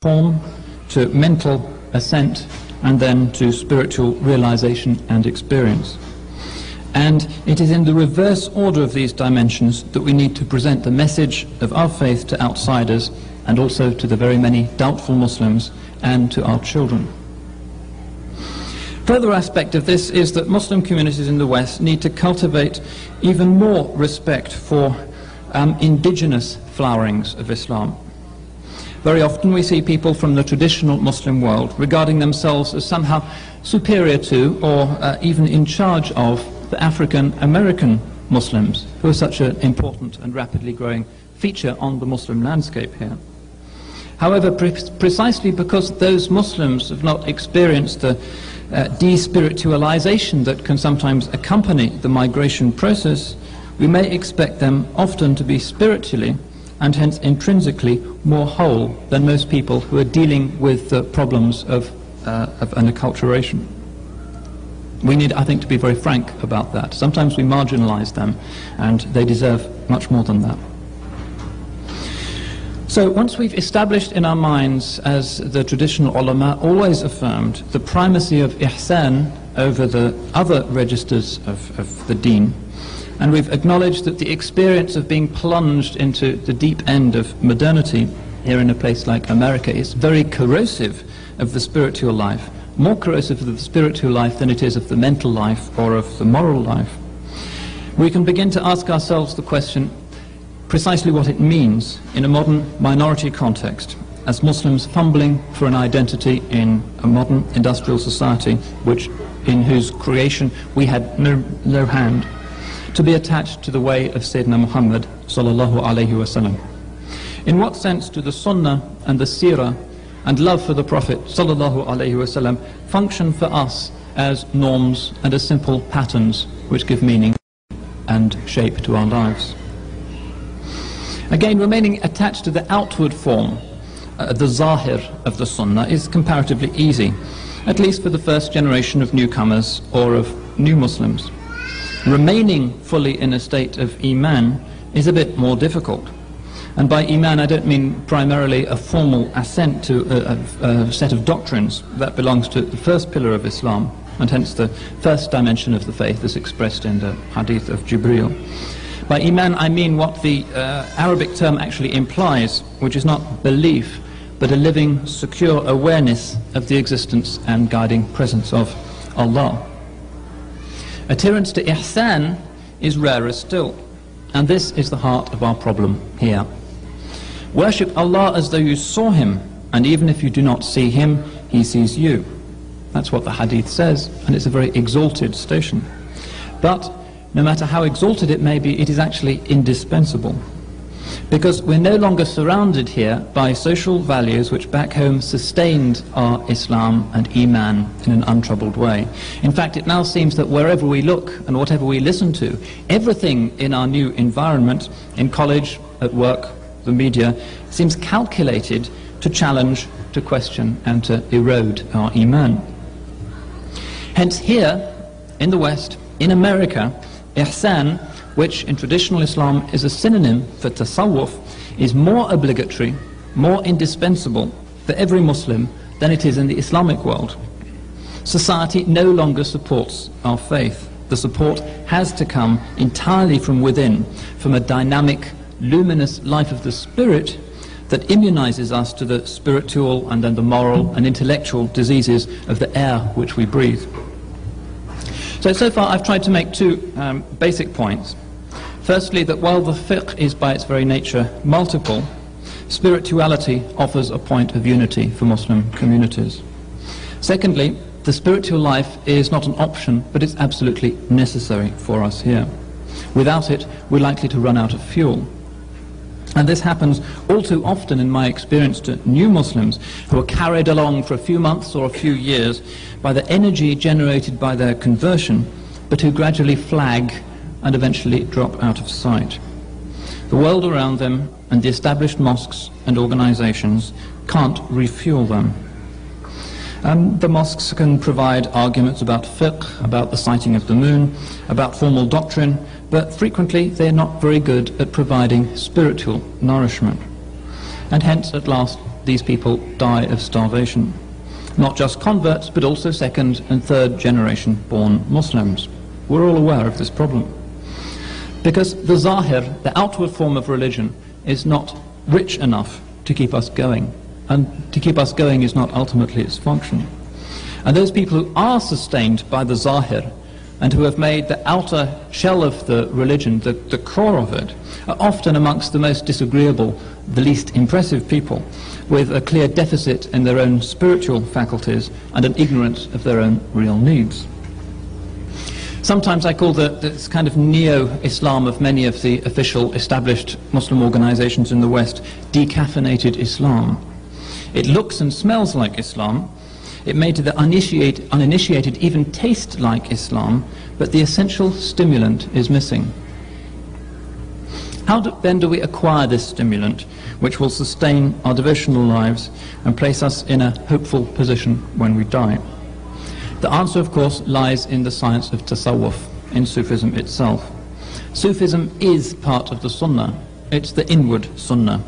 form to mental assent and then to spiritual realization and experience. And it is in the reverse order of these dimensions that we need to present the message of our faith to outsiders and also to the very many doubtful Muslims and to our children. Further aspect of this is that Muslim communities in the West need to cultivate even more respect for indigenous flowerings of Islam. Very often we see people from the traditional Muslim world regarding themselves as somehow superior to or even in charge of the African American Muslims, who are such an important and rapidly growing feature on the Muslim landscape here. However, precisely because those Muslims have not experienced the despiritualization that can sometimes accompany the migration process, we may expect them often to be spiritually and hence intrinsically more whole than most people who are dealing with the problems of an acculturation. We need, I think, to be very frank about that. Sometimes we marginalize them, and they deserve much more than that. So once we've established in our minds, as the traditional ulama always affirmed, the primacy of ihsan over the other registers of the deen, and we've acknowledged that the experience of being plunged into the deep end of modernity here in a place like America is very corrosive of the spiritual life, more corrosive of the spiritual life than it is of the mental life or of the moral life. We can begin to ask ourselves the question precisely what it means in a modern minority context, as Muslims fumbling for an identity in a modern industrial society in whose creation we had no hand, to be attached to the way of Sayyidina Muhammad sallallahu alayhi wasallam. In what sense do the Sunnah and the Seerah and love for the Prophet sallallahu alayhi wasallam function for us as norms and as simple patterns which give meaning and shape to our lives? Again, remaining attached to the outward form, the zahir of the Sunnah, is comparatively easy, at least for the first generation of newcomers or of new Muslims. Remaining fully in a state of Iman is a bit more difficult. And by Iman I don't mean primarily a formal assent to a set of doctrines. That belongs to the first pillar of Islam, and hence the first dimension of the faith as expressed in the hadith of Jibreel. By Iman I mean what the Arabic term actually implies, which is not belief, but a living, secure awareness of the existence and guiding presence of Allah. Adherence to ihsan is rarer still, and this is the heart of our problem here. Worship Allah as though you saw Him, and even if you do not see Him, He sees you. That's what the hadith says, and it's a very exalted station. But no matter how exalted it may be, it is actually indispensable. Because we're no longer surrounded here by social values which back home sustained our Islam and Iman in an untroubled way. In fact, it now seems that wherever we look and whatever we listen to, everything in our new environment, in college, at work, the media, seems calculated to challenge, to question and to erode our Iman. Hence here, in the West, in America, ihsan, which in traditional Islam is a synonym for tasawwuf, is more obligatory, more indispensable for every Muslim than it is in the Islamic world. Society no longer supports our faith. The support has to come entirely from within, from a dynamic, luminous life of the spirit that immunizes us to the spiritual and then the moral and intellectual diseases of the air which we breathe. So far I've tried to make two basic points. Firstly, that while the fiqh is by its very nature multiple, spirituality offers a point of unity for Muslim communities. Secondly, the spiritual life is not an option, but it's absolutely necessary for us here. Without it, we're likely to run out of fuel. And this happens all too often in my experience to new Muslims who are carried along for a few months or a few years by the energy generated by their conversion, but who gradually flag and eventually drop out of sight. The world around them and the established mosques and organizations can't refuel them. The mosques can provide arguments about fiqh, about the sighting of the moon, about formal doctrine, but frequently they're not very good at providing spiritual nourishment. And hence, at last, these people die of starvation. Not just converts, but also second and third generation born Muslims. We're all aware of this problem. Because the zahir, the outward form of religion, is not rich enough to keep us going. And to keep us going is not ultimately its function. And those people who are sustained by the zahir, and who have made the outer shell of the religion, the core of it, are often amongst the most disagreeable, the least impressive people, with a clear deficit in their own spiritual faculties and an ignorance of their own real needs. Sometimes I call this kind of neo-Islam of many of the official established Muslim organizations in the West decaffeinated Islam. It looks and smells like Islam. It may to the uninitiated even taste like Islam, but the essential stimulant is missing. How then do we acquire this stimulant, which will sustain our devotional lives and place us in a hopeful position when we die? The answer, of course, lies in the science of tasawwuf, in Sufism itself. Sufism is part of the Sunnah. It's the inward Sunnah.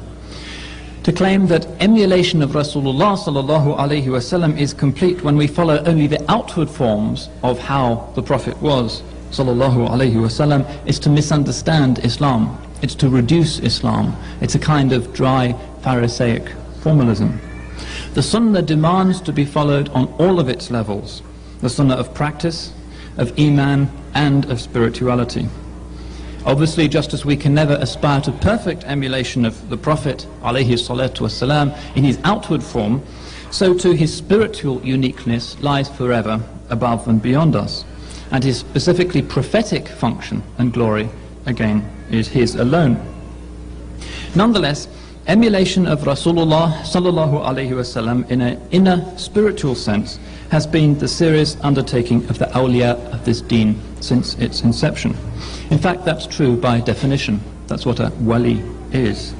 To claim that emulation of Rasulullah sallallahu alaihi wasallam is complete when we follow only the outward forms of how the Prophet was sallallahu alaihi wasallam is to misunderstand Islam. It's to reduce Islam. It's a kind of dry Pharisaic formalism. The Sunnah demands to be followed on all of its levels. The Sunnah of practice, of Iman, and of spirituality. Obviously, just as we can never aspire to perfect emulation of the Prophet alayhi salatu wasalam in his outward form, so too his spiritual uniqueness lies forever above and beyond us. And his specifically prophetic function and glory, again, is his alone. Nonetheless, emulation of Rasulullah sallallahu alayhi wasallam in an inner spiritual sense has been the serious undertaking of the awliya of this deen since its inception. In fact, that's true by definition. That's what a wali is.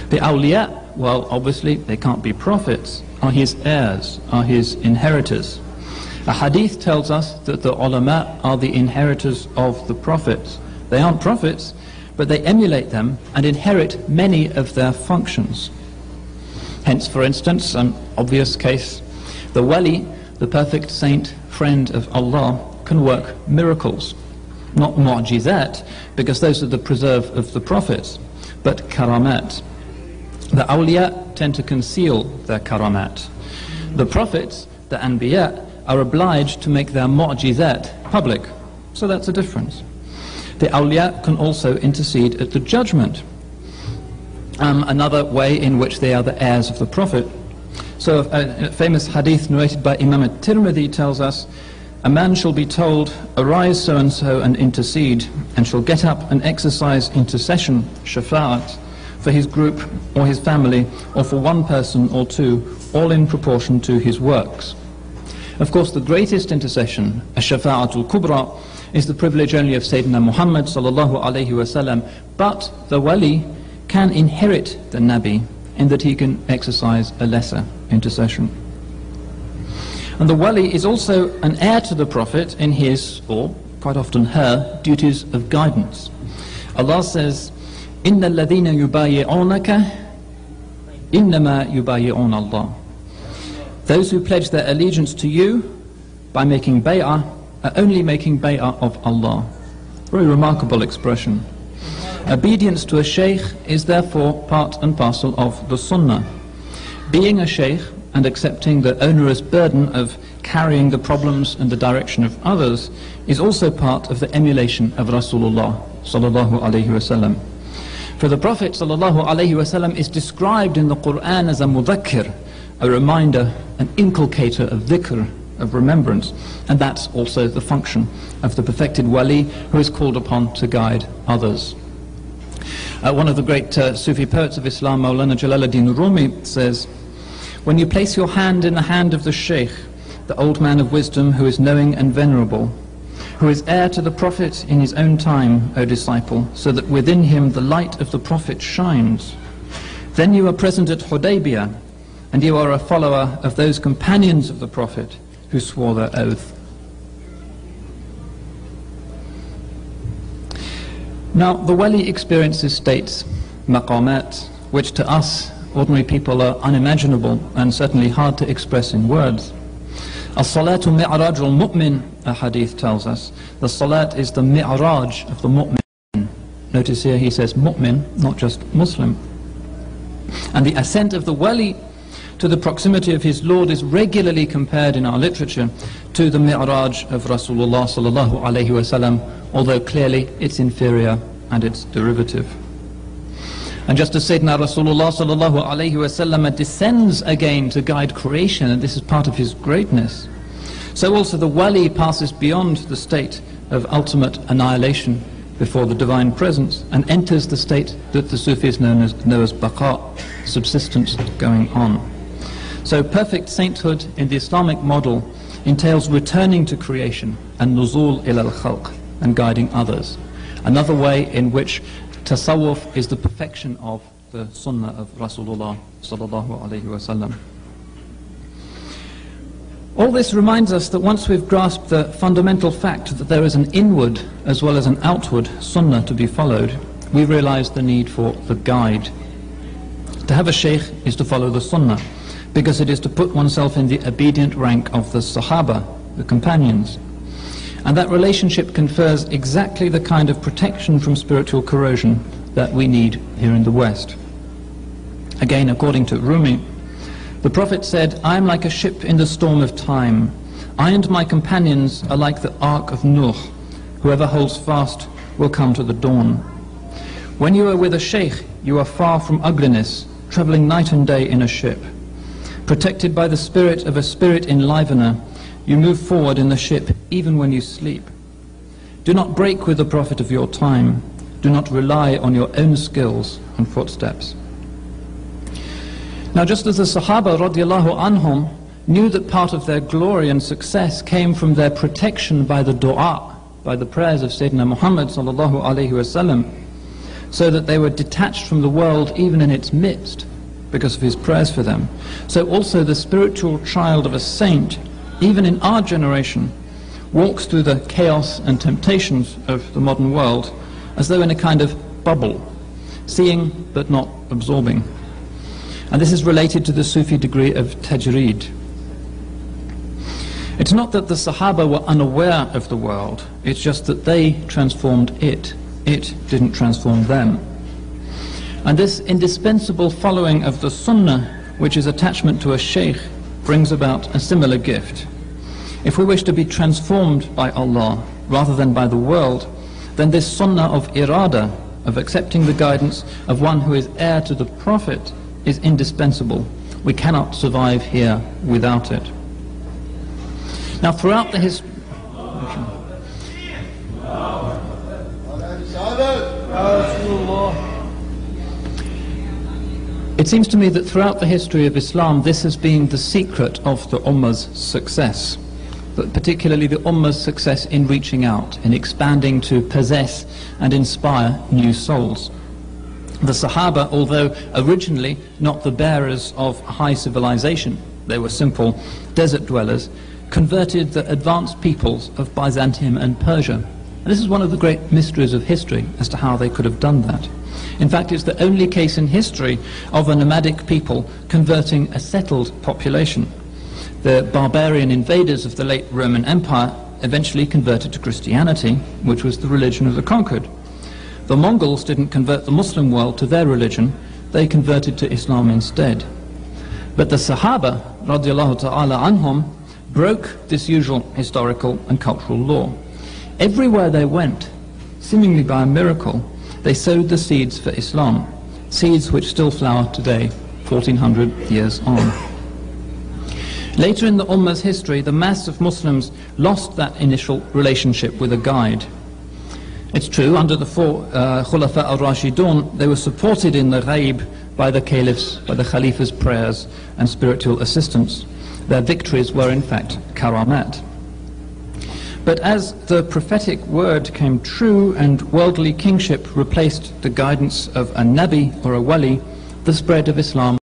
The awliya, well, obviously they can't be prophets, are his heirs, are his inheritors. A hadith tells us that the ulama are the inheritors of the prophets. They aren't prophets, but they emulate them and inherit many of their functions. Hence, for instance, an obvious case, the wali, the perfect saint, friend of Allah, can work miracles. Not mu'jizat, because those are the preserve of the prophets, but karamat. The awliya tend to conceal their karamat. The prophets, the anbiya, are obliged to make their mu'jizat public. So that's a difference. The awliya can also intercede at the judgment. Another way in which they are the heirs of the Prophet. So a famous hadith narrated by Imam al-Tirmidhi tells us, a man shall be told, arise so-and-so and intercede, and shall get up and exercise intercession, shafa'at, for his group or his family, or for one person or two, all in proportion to his works. Of course, the greatest intercession, ash-shafa'atul kubra, is the privilege only of Sayyidina Muhammad sallallahu alayhi wasallam, but the wali can inherit the Nabi in that he can exercise a lesser intercession. And the wali is also an heir to the Prophet in his, or quite often her, duties of guidance. Allah says, إِنَّ الَّذِينَ يُبَايِعُونَكَ إِنَّمَا يُبَايِعُونَ اللَّهِ. Those who pledge their allegiance to you by making bay'ah are only making bay'ah of Allah. Very remarkable expression. Obedience to a sheikh is therefore part and parcel of the sunnah. Being a sheikh and accepting the onerous burden of carrying the problems and the direction of others is also part of the emulation of Rasulullah sallallahu alayhi wasallam. For the Prophet sallallahu alayhi wasallam is described in the Quran as a mudhakkir, a reminder, an inculcator of dhikr, of remembrance, and that's also the function of the perfected wali who is called upon to guide others. One of the great Sufi poets of Islam, Mawlana Jalaluddin Rumi, says, when you place your hand in the hand of the sheikh, the old man of wisdom who is knowing and venerable, who is heir to the Prophet in his own time, O disciple, so that within him the light of the Prophet shines, then you are present at Hudaybiyah, and you are a follower of those companions of the Prophet who swore their oath. Now, the wali experiences states, maqamat, which to us ordinary people are unimaginable and certainly hard to express in words. As-salatu mi'rajul mu'min, a hadith tells us. The salat is the mi'raj of the mu'min. Notice here he says mu'min, not just Muslim. And the ascent of the wali to the proximity of his Lord is regularly compared in our literature to the mi'raj of Rasulullah sallallahu alayhi wa sallam, although clearly it's inferior and it's derivative. And just as Sayyidina Rasulullah sallallahu alayhi wa sallam descends again to guide creation, and this is part of his greatness, so also the wali passes beyond the state of ultimate annihilation before the divine presence and enters the state that the Sufis know as baqa, subsistence going on. So perfect sainthood in the Islamic model entails returning to creation and nuzul ila al-khalq, and guiding others. Another way in which tasawwuf is the perfection of the sunnah of Rasulullah sallallahu alayhi wa sallam. All this reminds us that once we've grasped the fundamental fact that there is an inward as well as an outward sunnah to be followed, we realize the need for the guide. To have a sheikh is to follow the sunnah, because it is to put oneself in the obedient rank of the sahaba, the companions. And that relationship confers exactly the kind of protection from spiritual corrosion that we need here in the West. Again, according to Rumi, the Prophet said, "I am like a ship in the storm of time. I and my companions are like the ark of Nuh. Whoever holds fast will come to the dawn." When you are with a sheikh, you are far from ugliness, traveling night and day in a ship. Protected by the spirit of a spirit enlivener, you move forward in the ship even when you sleep. Do not break with the Prophet of your time. Do not rely on your own skills and footsteps. Now, just as the Sahaba radiallahu anhum knew that part of their glory and success came from their protection by the dua, by the prayers of Sayyidina Muhammad sallallahu alayhi wa sallam, so that they were detached from the world even in its midst because of his prayers for them, so also the spiritual child of a saint, even in our generation, walks through the chaos and temptations of the modern world as though in a kind of bubble, seeing but not absorbing. And this is related to the Sufi degree of tajreed. It's not that the Sahaba were unaware of the world, it's just that they transformed it. It didn't transform them. And this indispensable following of the sunnah, which is attachment to a sheikh, brings about a similar gift. If we wish to be transformed by Allah rather than by the world, then this sunnah of irada, of accepting the guidance of one who is heir to the Prophet, is indispensable. We cannot survive here without it. Now, throughout the history, it seems to me that throughout the history of Islam, this has been the secret of the Ummah's success, but particularly the Ummah's success in reaching out, in expanding to possess and inspire new souls. The Sahaba, although originally not the bearers of high civilization, they were simple desert dwellers, converted the advanced peoples of Byzantium and Persia. And this is one of the great mysteries of history as to how they could have done that. In fact, it's the only case in history of a nomadic people converting a settled population. The barbarian invaders of the late Roman Empire eventually converted to Christianity, which was the religion of the conquered. The Mongols didn't convert the Muslim world to their religion, they converted to Islam instead. But the Sahaba, radiallahu ta'ala anhum, broke this usual historical and cultural law. Everywhere they went, seemingly by a miracle, they sowed the seeds for Islam, seeds which still flower today, 1400 years on. Later in the Ummah's history, the mass of Muslims lost that initial relationship with a guide. It's true, under the four Khulafa al-Rashidun, they were supported in the ghaib by the caliphs, by the Khalifa's prayers and spiritual assistance. Their victories were in fact karamat. But as the prophetic word came true and worldly kingship replaced the guidance of a Nabi or a Wali, the spread of Islam